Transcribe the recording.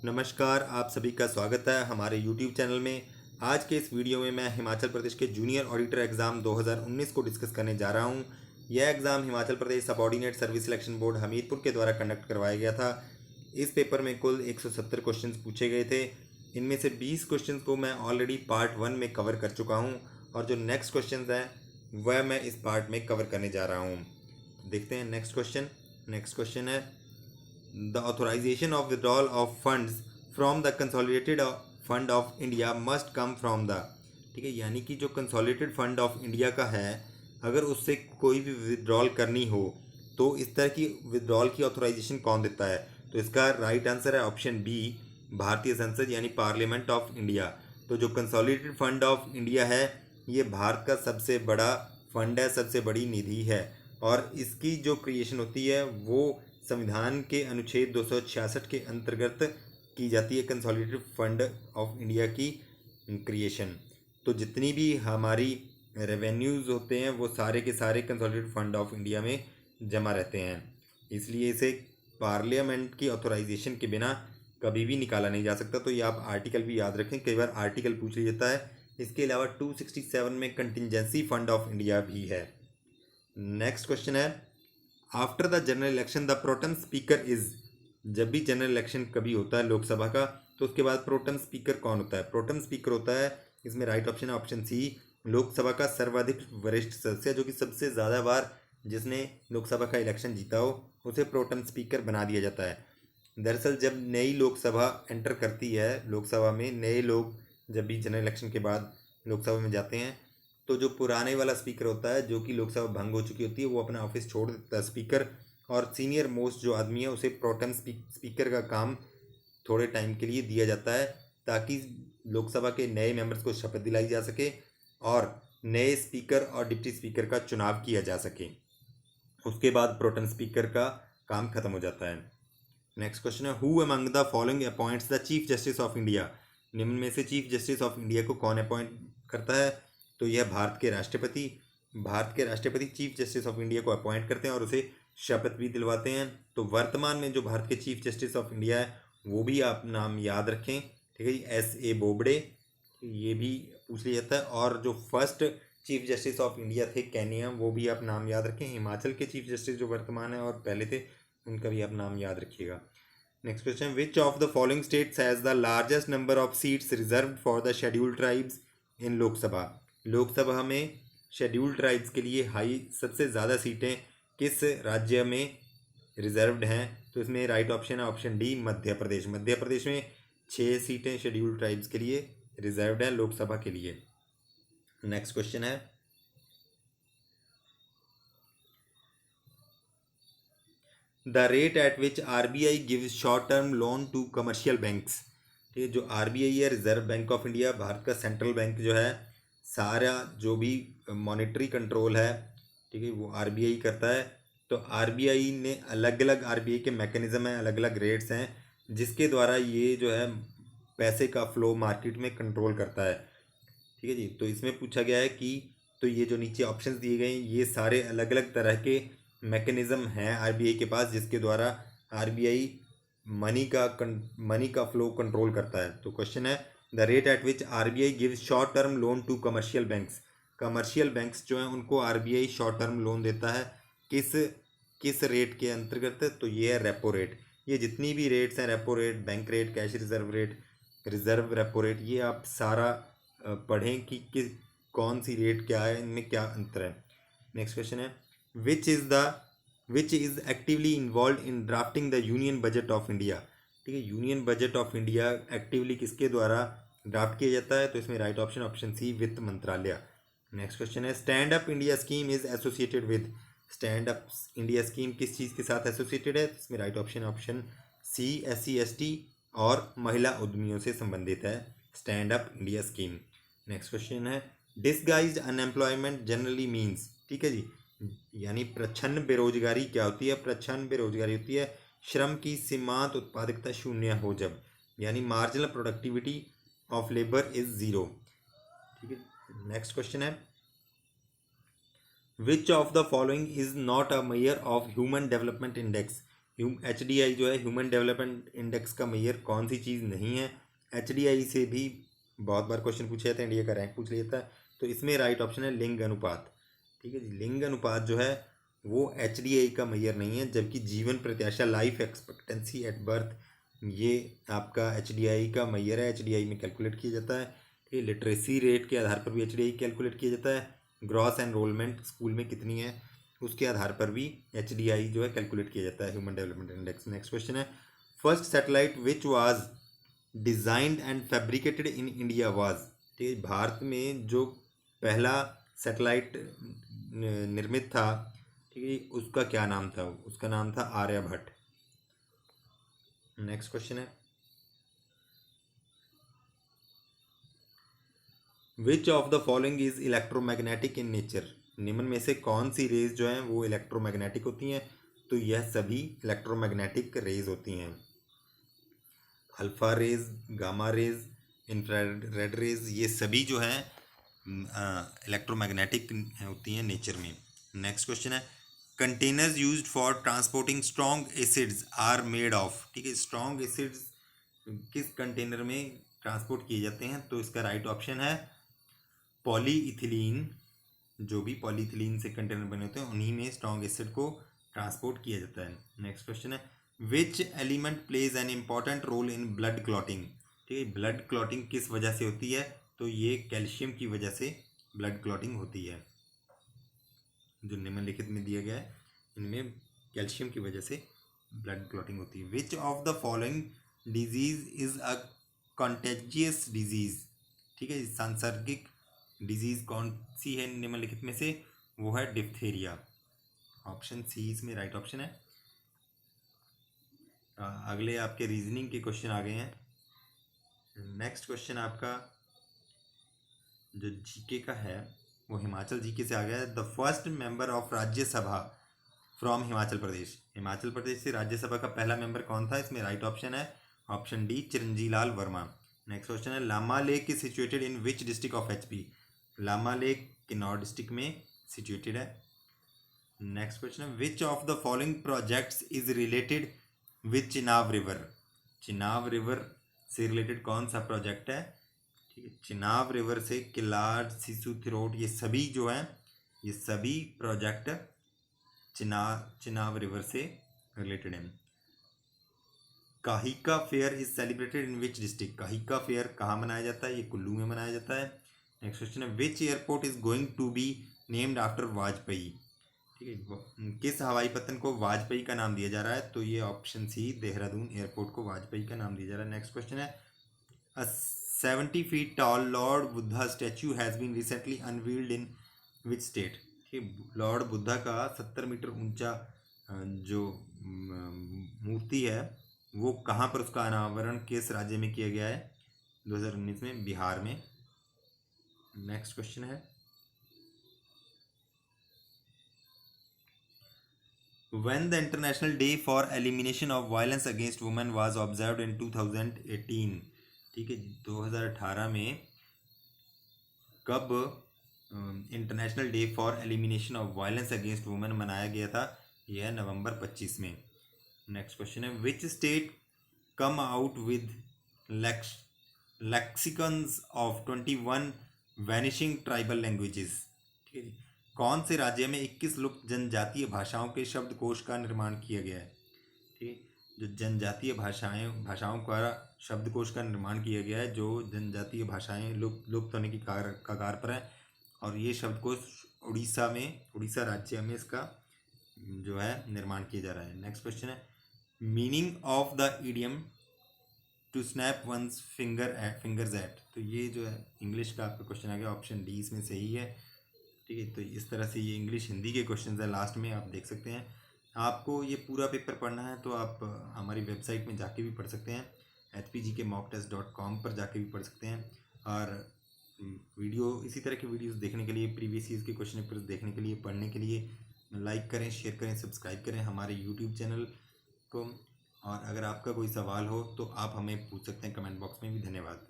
नमस्कार, आप सभी का स्वागत है हमारे YouTube चैनल में। आज के इस वीडियो में मैं हिमाचल प्रदेश के जूनियर ऑडिटर एग्ज़ाम 2019 को डिस्कस करने जा रहा हूं। यह exam Himachal Pradesh subordinate service selection board Hamirpur के द्वारा कंडक्ट करवाया गया था। इस पेपर में कुल 170 क्वेश्चन पूछे गए थे। इनमें से 20 क्वेश्चन को मैं ऑलरेडी पार्ट 1 में कवर कर चुका हूँ और जो नेक्स्ट क्वेश्चन है वह मैं इस पार्ट में कवर करने जा रहा हूँ। देखते हैं नेक्स्ट क्वेश्चन है the authorization of withdrawal of funds from the consolidated fund of India must come from the, ठीक है, यानी कि जो कंसोलिडेटेड फंड ऑफ इंडिया का है, अगर उससे कोई भी विदड्रॉल करनी हो तो इस तरह की विदड्रॉल की ऑथोराइजेशन कौन देता है? तो इसका राइट आंसर है ऑप्शन बी, भारतीय संसद यानी पार्लियामेंट ऑफ इंडिया। तो जो कंसोलिडेटेड फंड ऑफ इंडिया है ये भारत का सबसे बड़ा फंड है, सबसे बड़ी निधि है और इसकी जो क्रिएशन होती है वो संविधान के अनुच्छेद 266 के अंतर्गत की जाती है, कंसोलिडेटेड फंड ऑफ इंडिया की क्रिएशन। तो जितनी भी हमारी रेवेन्यूज़ होते हैं वो सारे के सारे कंसोलिडेटेड फंड ऑफ इंडिया में जमा रहते हैं, इसलिए इसे पार्लियामेंट की ऑथोराइजेशन के बिना कभी भी निकाला नहीं जा सकता। तो ये आप आर्टिकल भी याद रखें, कई बार आर्टिकल पूछ लिया जाता है। इसके अलावा 267 में कंटिजेंसी फंड ऑफ इंडिया भी है। नेक्स्ट क्वेश्चन है, after the general election the protem speaker is, जब भी जनरल इलेक्शन कभी होता है लोकसभा का तो उसके बाद प्रोटेम स्पीकर कौन होता है? प्रोटेम स्पीकर होता है, इसमें राइट ऑप्शन है ऑप्शन सी, लोकसभा का सर्वाधिक वरिष्ठ सदस्य, जो कि सबसे ज़्यादा बार जिसने लोकसभा का इलेक्शन जीता हो उसे प्रोटेम स्पीकर बना दिया जाता है। दरअसल जब नई लोकसभा एंटर करती है, लोकसभा में नए लोग जब भी जनरल इलेक्शन के बाद लोकसभा में जाते हैं तो जो पुराने वाला स्पीकर होता है, जो कि लोकसभा भंग हो चुकी होती है, वो अपना ऑफिस छोड़ देता है स्पीकर, और सीनियर मोस्ट जो आदमी है उसे प्रोटेम स्पीकर का काम थोड़े टाइम के लिए दिया जाता है ताकि लोकसभा के नए मेंबर्स को शपथ दिलाई जा सके और नए स्पीकर और डिप्टी स्पीकर का चुनाव किया जा सके। उसके बाद प्रोटेम स्पीकर का काम खत्म हो जाता है। नेक्स्ट क्वेश्चन है, who among the following appoints the chief justice of India? निम्न में से चीफ जस्टिस ऑफ इंडिया को कौन अपॉइंट करता है? तो यह भारत के राष्ट्रपति चीफ जस्टिस ऑफ इंडिया को अपॉइंट करते हैं और उसे शपथ भी दिलवाते हैं। तो वर्तमान में जो भारत के चीफ जस्टिस ऑफ इंडिया है वो भी आप नाम याद रखें, ठीक है जी, S.A. बोबडे, ये भी पूछ लिया जाता है। और जो first chief justice of India थे कैनिया, वो भी आप नाम याद रखें। हिमाचल के चीफ जस्टिस जो वर्तमान है और पहले थे उनका भी आप नाम याद रखिएगा। Next question, which of the following states has the largest number of seats reserved for the scheduled tribes in Lok Sabha? Lok Sabha में शेड्यूल्ड ट्राइब्स के लिए सबसे ज़्यादा सीटें किस राज्य में रिजर्व्ड हैं? तो इसमें राइट ऑप्शन है ऑप्शन डी, मध्य प्रदेश। मध्य प्रदेश में 6 सीटें शेड्यूल्ड ट्राइब्स के लिए रिजर्व्ड हैं लोकसभा के लिए। नेक्स्ट क्वेश्चन है, the rate at which RBI gives short term loan to commercial banks. ठीक है, जो RBI है, reserve bank of India, Bharat का सेंट्रल बैंक जो है, सारा जो भी मॉनेटरी कंट्रोल है, ठीक है, वो RBI करता है। तो RBI ने अलग अलग RBI के मैकेनिज़्म हैं, अलग अलग रेट्स हैं जिसके द्वारा ये जो है पैसे का फ्लो मार्केट में कंट्रोल करता है। ठीक है जी, तो इसमें पूछा गया है कि तो ये जो नीचे ऑप्शंस दिए गए हैं ये सारे अलग अलग तरह के मैकेनिज़्म हैं RBI के पास जिसके द्वारा RBI मनी का फ्लो कंट्रोल करता है। तो क्वेश्चन है, the rate at which RBI gives short term loan to commercial banks. Commercial banks जो हैं उनको RBI शॉर्ट टर्म लोन देता है किस रेट के अंतर्गत? तो ये है रेपो रेट। ये जितनी भी रेट्स हैं, repo rate, bank rate, cash reserve rate, reserve repo rate, ये आप सारा पढ़ें कि कौन सी रेट क्या है, इनमें क्या अंतर है। नेक्स्ट क्वेश्चन है, which is actively involve in drafting the union budget of India. ठीक है, union budget of India actively किसके द्वारा ड्राफ्ट किया जाता है? तो इसमें राइट ऑप्शन सी, वित्त मंत्रालय। नेक्स्ट क्वेश्चन है, stand up India scheme is associated with. Stand up India scheme किस चीज़ के साथ एसोसिएटेड है? इसमें राइट ऑप्शन सी, SC/ST और महिला उद्यमियों से संबंधित है stand up India scheme. Next question है, डिसगाइज्ड अनएम्प्लॉयमेंट जनरली मीन्स। ठीक है जी, यानी प्रच्छन्न बेरोजगारी क्या होती है? प्रच्छन्न बेरोजगारी होती है श्रम की सीमांत उत्पादकता शून्य हो जब, यानी marginal productivity of labour is zero. ठीक है, नेक्स्ट क्वेश्चन है, which of the following is not a measure of human development index. HDI जो है ह्यूमन डेवलपमेंट इंडेक्स का मेजर कौन सी चीज़ नहीं है? HDI से भी बहुत बार क्वेश्चन पूछे जाते हैं, इंडिया का रैंक पूछ लिया जाता है, तो इसमें राइट ऑप्शन है लिंग अनुपात। ठीक है जी, लिंग अनुपात जो है वो HDI का मेजर नहीं है, जबकि जीवन प्रत्याशा लाइफ एक्सपेक्टेंसी एट बर्थ ये आपका HDI का मेजर है, HDI में कैलकुलेट किया जाता है। ठीक है, लिटरेसी रेट के आधार पर भी HDI कैलकुलेट किया जाता है, ग्रॉस एनरोलमेंट स्कूल में कितनी है उसके आधार पर भी HDI जो है कैलकुलेट किया जाता है, human development index. Next question है, first satellite which was designed and fabricated in India was. ठीक है, भारत में जो पहला सैटेलाइट निर्मित था, ठीक है, उसका क्या नाम था? उसका नाम था आर्यभट्ट। नेक्स्ट क्वेश्चन है, which of the following is electromagnetic in nature. निम्न में से कौन सी रेज जो हैं वो इलेक्ट्रोमैग्नेटिक होती हैं? तो यह सभी इलेक्ट्रोमैग्नेटिक रेज होती हैं। Alpha rays, gamma rays, infrared rays, ये सभी जो हैं इलेक्ट्रोमैग्नेटिक होती हैं नेचर में। नेक्स्ट क्वेश्चन है, containers used for transporting strong acids are made of. ठीक है, स्ट्रॉन्ग एसिड्स किस कंटेनर में ट्रांसपोर्ट किए जाते हैं? तो इसका राइट ऑप्शन है पॉलीइथिलीन। जो भी पॉलीइथिलीन से कंटेनर बने होते हैं उन्हीं में स्ट्रॉन्ग एसिड को ट्रांसपोर्ट किया जाता है। नेक्स्ट क्वेश्चन है, which element plays an important role in blood clotting. ठीक है, ब्लड क्लॉटिंग किस वजह से होती है? तो ये कैल्शियम की वजह से ब्लड क्लॉटिंग होती है। जो निम्नलिखित में दिया गया है इनमें कैल्शियम की वजह से ब्लड क्लॉटिंग होती है। Which of the following disease is a contagious disease. ठीक है, सांसर्गिक डिजीज कौन सी है निम्नलिखित में से? वो है डिप्थेरिया। ऑप्शन सी इसमें राइट ऑप्शन है। अगले आपके रीजनिंग के क्वेश्चन आ गए हैं। नेक्स्ट क्वेश्चन आपका जो जीके का है वो हिमाचल जीके से आ गया है। The first member of Rajya Sabha from Himachal Pradesh. Himachal Pradesh से राज्यसभा का पहला मेंबर कौन था? इसमें राइट ऑप्शन है option D, Chiranji Lal Verma. Next question है, Lama lake is situated in which district of HP। Lama lake Kinnaur district में सिचुएटेड है। नेक्स्ट क्वेश्चन है, which of the following projects is related with Chenab river. Chenab river से रिलेटेड कौन सा प्रोजेक्ट है? ठीक है, चिनाब रिवर से किलाड़, सिसु, थिरोट, ये सभी जो हैं ये सभी प्रोजेक्ट चिनाब रिवर से रिलेटेड हैं। Kahika fair is celebrated in which district. Kahika fair कहाँ मनाया जाता है? ये कुल्लू में मनाया जाता है। नेक्स्ट क्वेश्चन है, which airport is going to be named after Vajpayee. ठीक है, किस हवाई पत्तन को वाजपेयी का नाम दिया जा रहा है? तो ये ऑप्शन सी, देहरादून एयरपोर्ट को वाजपेयी का नाम दिया जा रहा है। नेक्स्ट क्वेश्चन है, 70 feet tall Lord Buddha statue has been recently unveiled in which state। ठीक, लॉर्ड बुद्धा का 70 मीटर ऊंचा जो मूर्ति है वो कहाँ पर उसका अनावरण किस राज्य में किया गया है? 2019 में बिहार में। नेक्स्ट क्वेश्चन है, when the International Day for Elimination of Violence Against Women was observed in 2018। ठीक है, 2018 में कब international day for elimination of violence against women मनाया गया था? यह है नवंबर 25 में। नेक्स्ट क्वेश्चन है, which state come out with lexicons of 21 vanishing tribal languages. ठीक है, कौन से राज्य में 21 लुप्त जनजातीय भाषाओं के शब्दकोश का निर्माण किया गया है? ठीक है, जो जनजातीय भाषाओं का शब्दकोश का निर्माण किया गया है, जो जनजातीय भाषाएं लुप्त होने की कगार पर है, और ये शब्दकोश उड़ीसा राज्य में इसका जो है निर्माण किया जा रहा है। नेक्स्ट क्वेश्चन है, meaning of the idiom to snap one's fingers at. तो ये जो है इंग्लिश का आपका क्वेश्चन आ गया, ऑप्शन डी इसमें सही है। ठीक है, तो इस तरह से ये इंग्लिश हिंदी के क्वेश्चन है, लास्ट में आप देख सकते हैं। आपको ये पूरा पेपर पढ़ना है तो आप हमारी वेबसाइट में जाके भी पढ़ सकते हैं, hpgkmocktest.com पर जाके भी पढ़ सकते हैं। और वीडियो इसी तरह की वीडियोस देखने के लिए, प्रीवियस ईयर्स के क्वेश्चन पेपर्स देखने के लिए, पढ़ने के लिए लाइक करें, शेयर करें, सब्सक्राइब करें हमारे यूट्यूब चैनल को। और अगर आपका कोई सवाल हो तो आप हमें पूछ सकते हैं कमेंट बॉक्स में भी। धन्यवाद।